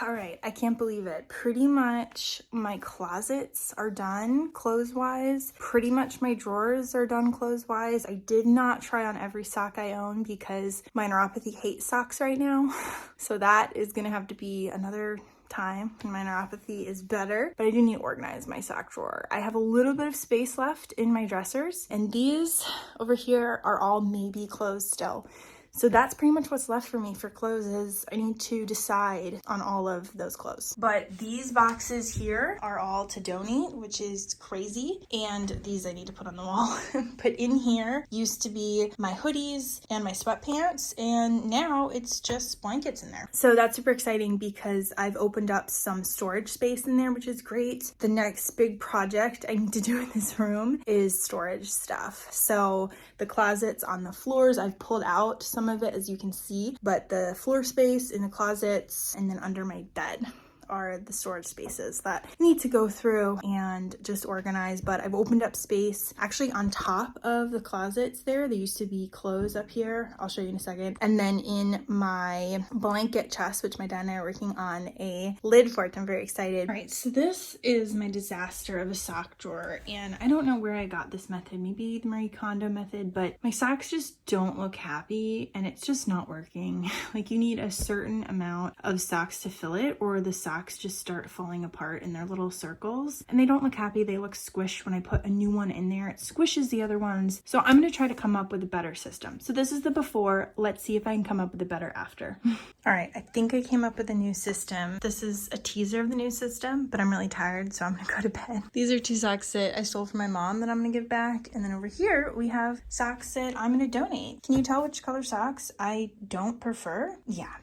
All right, I can't believe it. Pretty much my closets are done clothes-wise. Pretty much my drawers are done clothes-wise. I did not try on every sock I own because my neuropathy hates socks right now. So that is gonna have to be another time when my neuropathy is better, but I do need to organize my sock drawer. I have a little bit of space left in my dressers, and these over here are all maybe clothes still. So that's pretty much what's left for me for clothes is I need to decide on all of those clothes. But these boxes here are all to donate, which is crazy. And these I need to put on the wall. But in here used to be my hoodies and my sweatpants, and now it's just blankets in there. So that's super exciting because I've opened up some storage space in there, which is great. The next big project I need to do in this room is storage stuff. So the closets on the floors, I've pulled out some of it, as you can see, but the floor space in the closets and then under my bed are the storage spaces that I need to go through and just organize. But I've opened up space actually on top of the closets there. There used to be clothes up here. I'll show you in a second. And then in my blanket chest, which my dad and I are working on a lid for it. I'm very excited. All right, so this is my disaster of a sock drawer. And I don't know where I got this method, maybe the Marie Kondo method, but my socks just don't look happy and it's just not working. Like you need a certain amount of socks to fill it, or the socks just start falling apart in their little circles and they don't look happy. They look squished. When I put a new one in there, it squishes the other ones. So I'm going to try to come up with a better system. So this is the before. Let's see if I can come up with a better after. All right, I think I came up with a new system. This is a teaser of the new system, but I'm really tired, so I'm gonna go to bed. These are 2 socks that I stole from my mom that I'm gonna give back. And then over here, we have socks that I'm gonna donate. Can you tell which color socks I don't prefer? Yeah.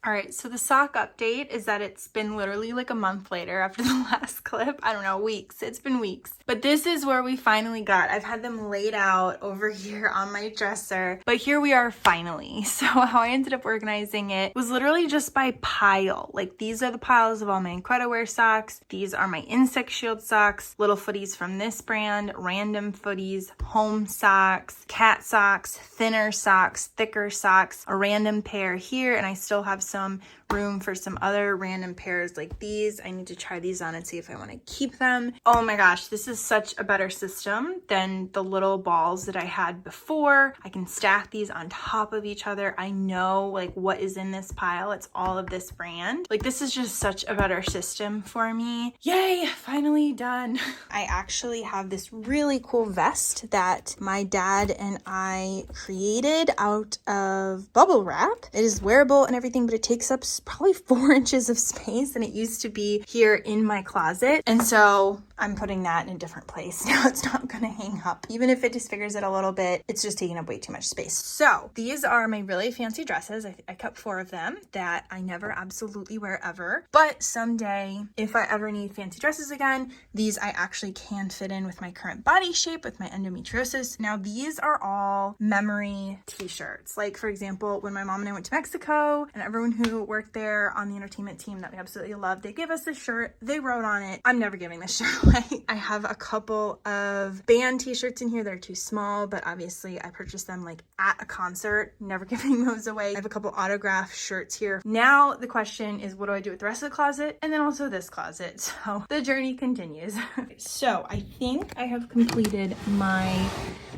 All right, so the sock update is that it's been literally like a month later after the last clip. I don't know, weeks. It's been weeks. But this is where we finally got. I've had them laid out over here on my dresser, but here we are finally. So how I ended up organizing it was literally just by pile. Like these are the piles of all my Incrediwear socks. These are my Insect Shield socks, little footies from this brand, random footies, home socks, cat socks, thinner socks, thicker socks, a random pair here, and I still have some room for some other random pairs like these. I need to try these on and see if I want to keep them. Oh my gosh, this is such a better system than the little balls that I had before. I can stack these on top of each other. I know like what is in this pile. It's all of this brand. Like this is just such a better system for me. Yay, finally done. I actually have this really cool vest that my dad and I created out of bubble wrap. It is wearable and everything, but it takes up probably 4 inches of space, and it used to be here in my closet. And so I'm putting that in a different place. Now it's not gonna hang up. Even if it disfigures it a little bit, it's just taking up way too much space. So these are my really fancy dresses. I kept 4 of them that I never absolutely wear ever. But someday, if I ever need fancy dresses again, these I actually can fit in with my current body shape, with my endometriosis. Now these are all memory t-shirts. Like for example, when my mom and I went to Mexico, and everyone who worked there on the entertainment team that we absolutely love, they gave us this shirt. They wrote on it, "I'm never giving this shirt away." I have a couple of band t-shirts in here that are too small, but obviously I purchased them like at a concert, never giving those away. I have a couple autograph shirts here. Now the question is, what do I do with the rest of the closet? And then also this closet. So the journey continues. So I think I have completed my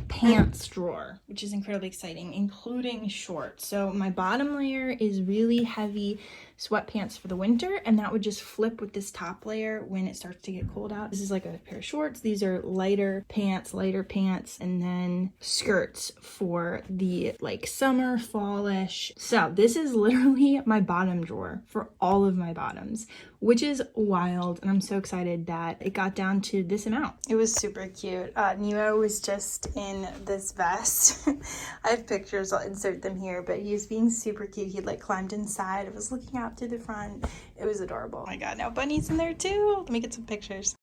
pants drawer, which is incredibly exciting, including shorts. So my bottom layer is really heavy sweatpants for the winter, and that would just flip with this top layer when it starts to get cold out. This is like a pair of shorts. These are lighter pants, and then skirts for the like summer, fallish. So this is literally my bottom drawer for all of my bottoms, which is wild, and I'm so excited that it got down to this amount. It was super cute. Nemo was just in this vest. I have pictures, I'll insert them here, but he was being super cute. He like climbed inside. I was looking out to the front. It was adorable. Oh my god, now Bunny's in there too. Let me get some pictures.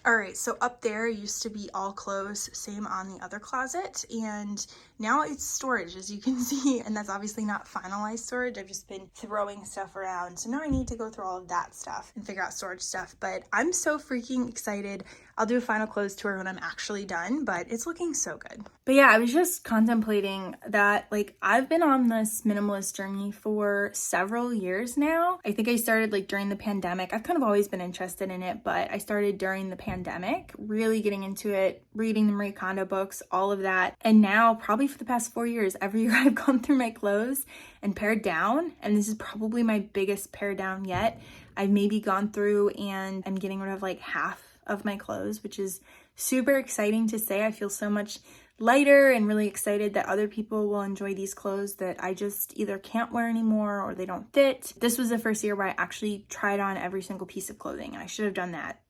All right, so up there used to be all clothes, same on the other closet, and now it's storage, as you can see, and that's obviously not finalized storage. I've just been throwing stuff around, so now I need to go through all of that stuff and figure out storage stuff, but I'm so freaking excited. I'll do a final clothes tour when I'm actually done, but it's looking so good. But yeah, I was just contemplating that, like, I've been on this minimalist journey for several years now. I think I started like during the pandemic. I've kind of always been interested in it, but I started during the pandemic, really getting into it, reading the Marie Kondo books, all of that. And now probably for the past 4 years, every year I've gone through my clothes and pared down. And this is probably my biggest pare down yet. I've maybe gone through and I'm getting rid of like half of my clothes, which is super exciting to say. I feel so much lighter and really excited that other people will enjoy these clothes that I just either can't wear anymore or they don't fit. This was the first year where I actually tried on every single piece of clothing, and I should have done that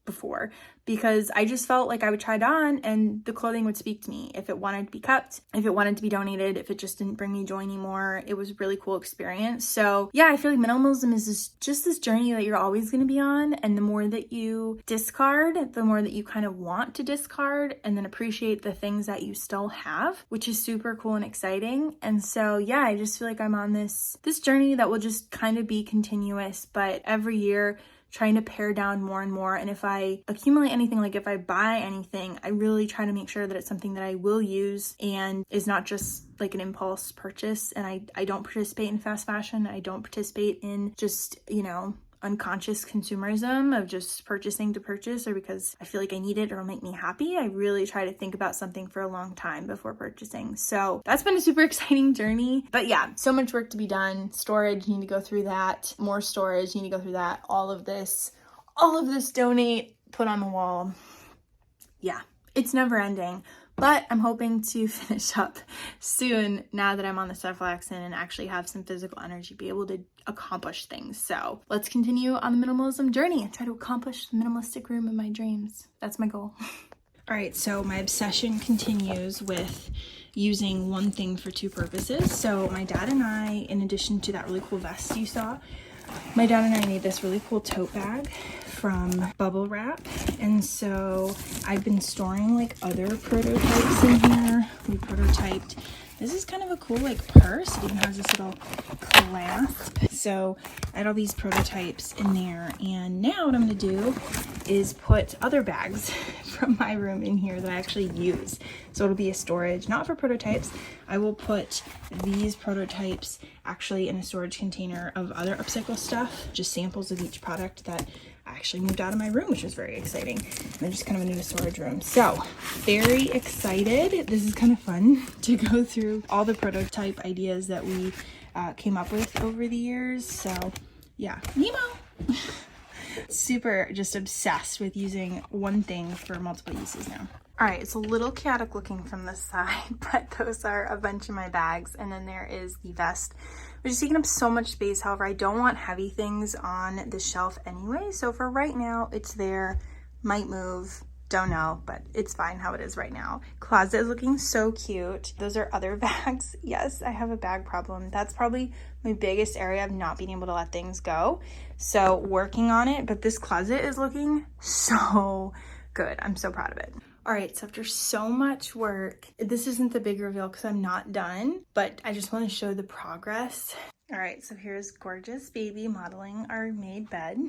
before, because I just felt like I would try it on and the clothing would speak to me. If it wanted to be kept, if it wanted to be donated, if it just didn't bring me joy anymore, it was a really cool experience. So yeah, I feel like minimalism is just this journey that you're always going to be on. And the more that you discard, the more that you kind of want to discard and then appreciate the things that you still have, which is super cool and exciting. And so yeah, I just feel like I'm on this journey that will just kind of be continuous, but every year trying to pare down more and more. And if I accumulate anything, like if I buy anything, I really try to make sure that it's something that I will use and is not just like an impulse purchase. And I don't participate in fast fashion. I don't participate in just, unconscious consumerism of just purchasing to purchase or because I feel like I need it or it'll make me happy. I really try to think about something for a long time before purchasing. So that's been a super exciting journey. But yeah, so much work to be done. Storage, you need to go through that. More storage, you need to go through that. All of this donate, put on the wall. Yeah, it's never ending. But I'm hoping to finish up soon now that I'm on the cephalexin and actually have some physical energy, be able to accomplish things. So let's continue on the minimalism journey and try to accomplish the minimalistic room of my dreams. That's my goal. All right, so my obsession continues with using one thing for two purposes. So my dad and I, in addition to that really cool vest you saw, my dad and I made this really cool tote bag from Bubble Wrap, and so I've been storing like other prototypes in here. We prototyped, this is kind of a cool like purse. It even has this little clasp. So I had all these prototypes in there, and now what I'm gonna do is put other bags from my room in here that I actually use. So it'll be a storage, not for prototypes. I will put these prototypes actually in a storage container of other upcycle stuff, just samples of each product that I actually moved out of my room, which was very exciting. And they're just kind of a new storage room. So very excited. This is kind of fun to go through all the prototype ideas that we came up with over the years. So yeah, Nemo. Super just obsessed with using one thing for multiple uses now. All right, it's a little chaotic looking from this side, but those are a bunch of my bags. And then there is the vest, which is taking up so much space. However, I don't want heavy things on the shelf anyway. So for right now, it's there. Might move, don't know, but it's fine how it is right now. Closet is looking so cute. Those are other bags. Yes, I have a bag problem. That's probably my biggest area of not being able to let things go. So working on it, but this closet is looking so good. I'm so proud of it. All right, so after so much work, this isn't the big reveal because I'm not done, but I just want to show the progress. All right, so here's gorgeous baby modeling our maid bed.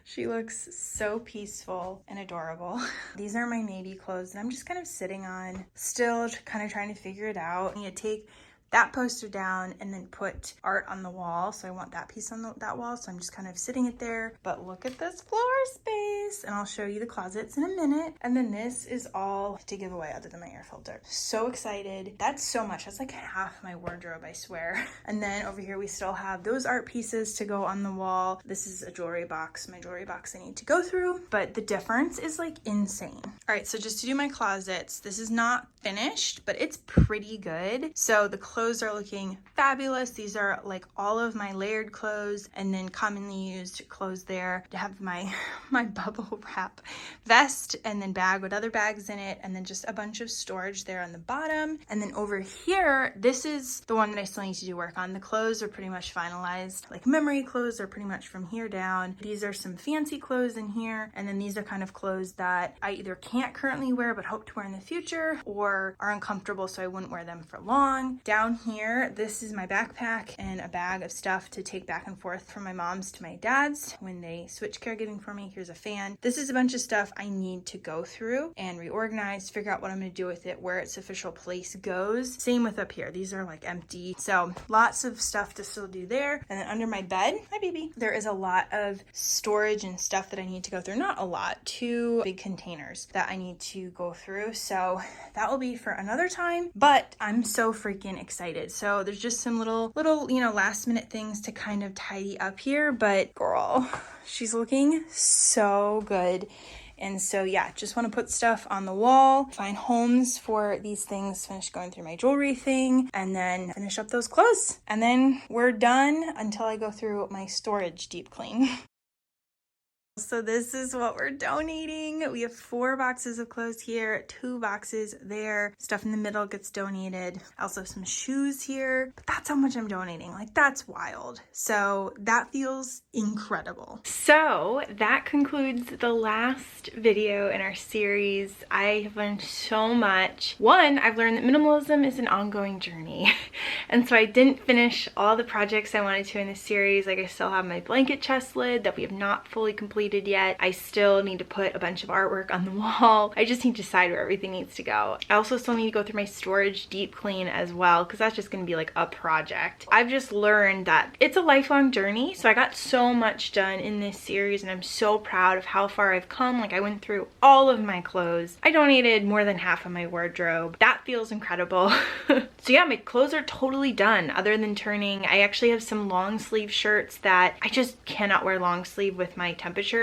She looks so peaceful and adorable. These are my navy clothes that I'm just kind of sitting on, still kind of trying to figure it out. I need to take that poster down and then put art on the wall. So I want that piece on that wall. So I'm just kind of sitting it there. But look at this floor space. And I'll show you the closets in a minute. And then this is all to give away other than my air filter. So excited. That's so much. That's like half my wardrobe, I swear. And then over here, we still have those art pieces to go on the wall. This is a jewelry box, my jewelry box I need to go through. But the difference is like insane. All right, so just to do my closets, this is not finished, but it's pretty good. So the clothes are looking fabulous. These are like all of my layered clothes and then commonly used clothes there. To have my bubble wrap vest and then bag with other bags in it, and then just a bunch of storage there on the bottom. And then over here, this is the one that I still need to do work on. The clothes are pretty much finalized. Like memory clothes are pretty much from here down. These are some fancy clothes in here. And then these are kind of clothes that I either can't currently wear but hope to wear in the future, or are uncomfortable so I wouldn't wear them for long. Down here, this is my backpack and a bag of stuff to take back and forth from my mom's to my dad's when they switch caregiving for me. Here's a fan. And this is a bunch of stuff I need to go through and reorganize, figure out what I'm gonna do with it, where its official place goes. Same with up here. These are like empty. So lots of stuff to still do there. And then under my bed, hi baby, there is a lot of storage and stuff that I need to go through. Not a lot, 2 big containers that I need to go through. So that will be for another time, but I'm so freaking excited. So there's just some little, you know, last minute things to kind of tidy up here, but girl, she's looking so good. And so yeah, just want to put stuff on the wall, find homes for these things, finish going through my jewelry thing, and then finish up those clothes. And then we're done until I go through my storage deep clean. So this is what we're donating. We have 4 boxes of clothes here, 2 boxes there. Stuff in the middle gets donated. I also have some shoes here, but that's how much I'm donating. Like, that's wild. So that feels incredible. So that concludes the last video in our series. I have learned so much. One, I've learned that minimalism is an ongoing journey. And so I didn't finish all the projects I wanted to in this series. Like, I still have my blanket chest lid that we have not fully completed yet. I still need to put a bunch of artwork on the wall. I just need to decide where everything needs to go. I also still need to go through my storage deep clean as well, because that's just going to be like a project. I've just learned that it's a lifelong journey. So I got so much done in this series and I'm so proud of how far I've come. Like, I went through all of my clothes. I donated more than half of my wardrobe. That feels incredible. So yeah, my clothes are totally done other than turning. I actually have some long sleeve shirts that I just cannot wear long sleeve with my temperature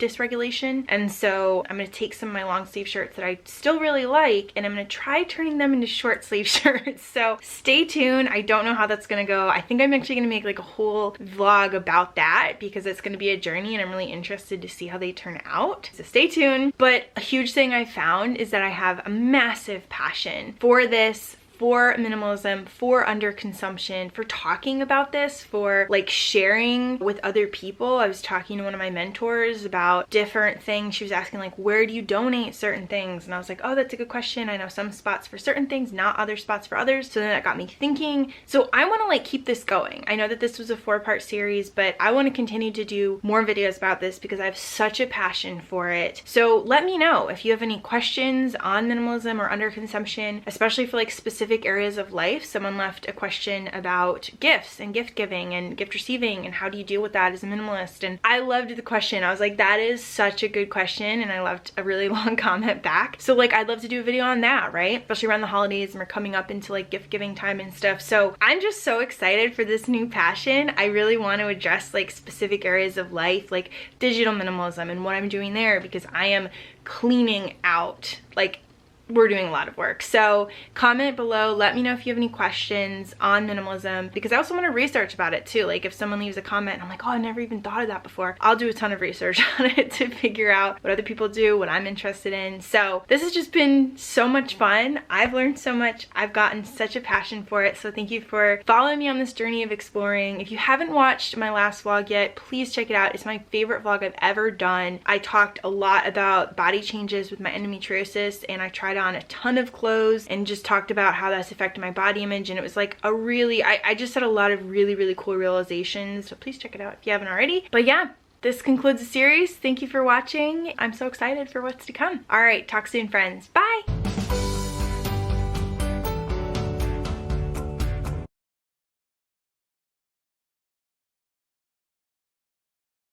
dysregulation, and so I'm going to take some of my long sleeve shirts that I still really like and I'm going to try turning them into short sleeve shirts. So stay tuned. I don't know how that's going to go. I think I'm actually going to make like a whole vlog about that because it's going to be a journey and I'm really interested to see how they turn out. So stay tuned. But a huge thing I found is that I have a massive passion for this, for minimalism, for underconsumption, for talking about this, for like sharing with other people. I was talking to one of my mentors about different things. She was asking like, where do you donate certain things? And I was like, oh, that's a good question. I know some spots for certain things, not other spots for others. So then that got me thinking. So I want to like keep this going. I know that this was a 4-part series, but I want to continue to do more videos about this because I have such a passion for it. So let me know if you have any questions on minimalism or underconsumption, especially for like specific areas of life. Someone left a question about gifts and gift giving and gift receiving and how do you deal with that as a minimalist, and I loved the question. I was like, that is such a good question, and I left a really long comment back. So like, I'd love to do a video on that, right? Especially around the holidays and we're coming up into like gift giving time and stuff. So I'm just so excited for this new passion. I really want to address like specific areas of life, like digital minimalism and what I'm doing there, because I am cleaning out, like, we're doing a lot of work. So comment below, let me know if you have any questions on minimalism, because I also want to research about it too. Like if someone leaves a comment and I'm like, oh, I never even thought of that before, I'll do a ton of research on it to figure out what other people do, what I'm interested in. So this has just been so much fun. I've learned so much. I've gotten such a passion for it. So thank you for following me on this journey of exploring. If you haven't watched my last vlog yet, please check it out. It's my favorite vlog I've ever done. I talked a lot about body changes with my endometriosis, and I tried on a ton of clothes and just talked about how that's affected my body image, and it was like a really, I just had a lot of really cool realizations. So please check it out if you haven't already. But yeah, this concludes the series. Thank you for watching. I'm so excited for what's to come. All right, talk soon, friends. Bye.